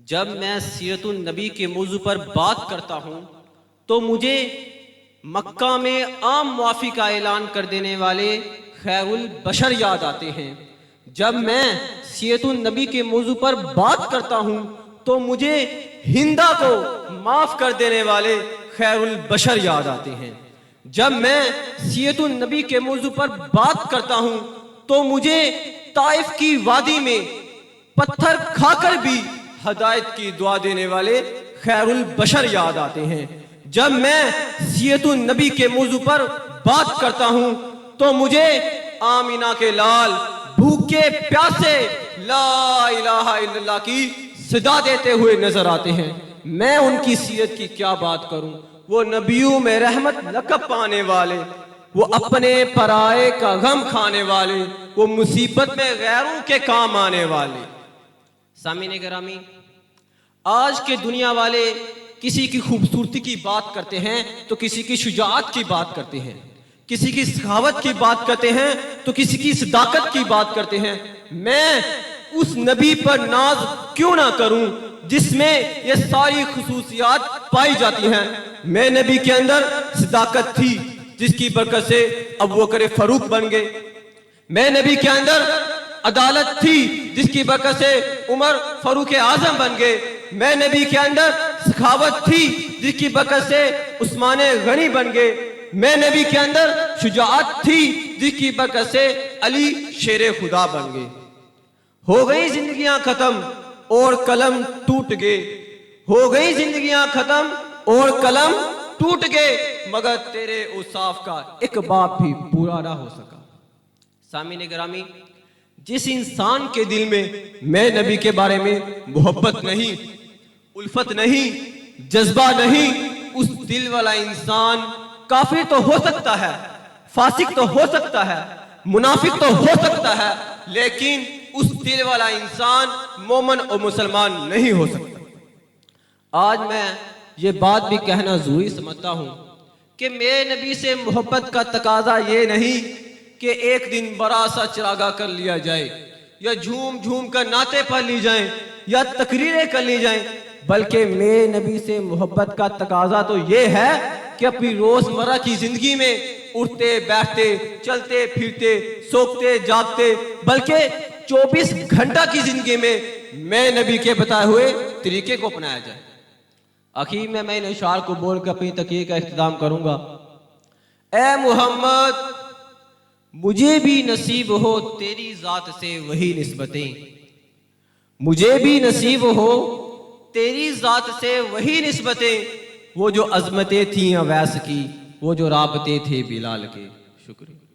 جب میں سیرت النبی کے موضوع پر بات کرتا ہوں تو مجھے مکہ میں عام معافی کا اعلان کر دینے والے خیر البشر یاد آتے ہیں۔ جب میں سیرت النبی کے موضوع پر بات کرتا ہوں تو مجھے ہندا کو معاف کر دینے والے خیر البشر یاد آتے ہیں۔ جب میں سیرت النبی کے موضوع پر بات کرتا ہوں تو مجھے طائف کی وادی میں پتھر کھا کر بھی ہدایت کی دعا دینے والے خیر البشر یاد آتے ہیں۔ جب میں سیرت النبی کے موضوع پر بات کرتا ہوں تو مجھے آمینہ کے لال بھوکے پیاسے لا الہ الا اللہ کی صدا دیتے ہوئے نظر آتے ہیں۔ میں ان کی سیرت کی کیا بات کروں، وہ نبیوں میں رحمت لقب پانے والے، وہ اپنے پرائے کا غم کھانے والے، وہ مصیبت میں غیروں کے کام آنے والے۔ سامعین گرامی، آج کے دنیا والے کسی کی خوبصورتی کی بات کرتے ہیں تو کسی کی شجاعت کی بات کرتے ہیں، کسی کی سخاوت کی بات کرتے ہیں تو کسی کی صداقت کی بات کرتے ہیں۔ میں اس نبی پر ناز کیوں نہ کروں جس میں یہ ساری خصوصیات پائی جاتی ہیں۔ میں نبی کے اندر صداقت تھی جس کی برکت سے ابوبکر فاروق بن گئے۔ میں نبی کے اندر عدالت تھی جس کی برکت سے عمر فاروق اعظم بن گئے۔ میں نبی کے اندر سخاوت تھی جس کی برکت سے عثمان غنی بن گئے۔ میں نبی کے اندر شجاعت تھی جس کی برکت سے علی شیر خدا بن گئے۔ ہو گئی زندگیاں ختم اور قلم ٹوٹ گئے، ہو گئی زندگیاں ختم اور قلم ٹوٹ گئے، مگر تیرے اوصاف کا ایک باب بھی پورا نہ ہو سکا۔ سامعین گرامی، جس انسان کے دل میں نبی کے بارے میں محبت نہیں، الفت نہیں، جذبہ نہیں، اس دل والا انسان کافر تو ہو سکتا ہے، فاسق تو ہو سکتا ہے، منافق تو ہو سکتا ہے، لیکن اس دل والا انسان مومن اور مسلمان نہیں ہو سکتا۔ آج میں یہ بات بھی کہنا ضروری سمجھتا ہوں کہ میرے نبی سے محبت کا تقاضا یہ نہیں کہ ایک دن بڑا سا چراغاں کر لیا جائے، یا جھوم جھوم کر نعتیں پڑھ لی جائیں، یا تقریریں کر لی جائیں، بلکہ میرے نبی سے محبت کا تقاضا تو یہ ہے کہ اپنی روزمرہ کی زندگی میں اٹھتے بیٹھتے چلتے پھرتے سوتے جاگتے بلکہ 24 گھنٹہ کی زندگی میں نبی کے بتائے ہوئے طریقے کو اپنایا جائے۔ آخر میں ان اشعار کو بول کر اپنی تقریر کا اختتام کروں گا۔ اے محمد، مجھے بھی نصیب ہو تیری ذات سے وہی نسبتیں، مجھے بھی نصیب ہو تیری ذات سے وہی نسبتیں، وہ جو عظمتیں تھیں اویس کی، وہ جو رابطے تھے بلال کے۔ شکریہ۔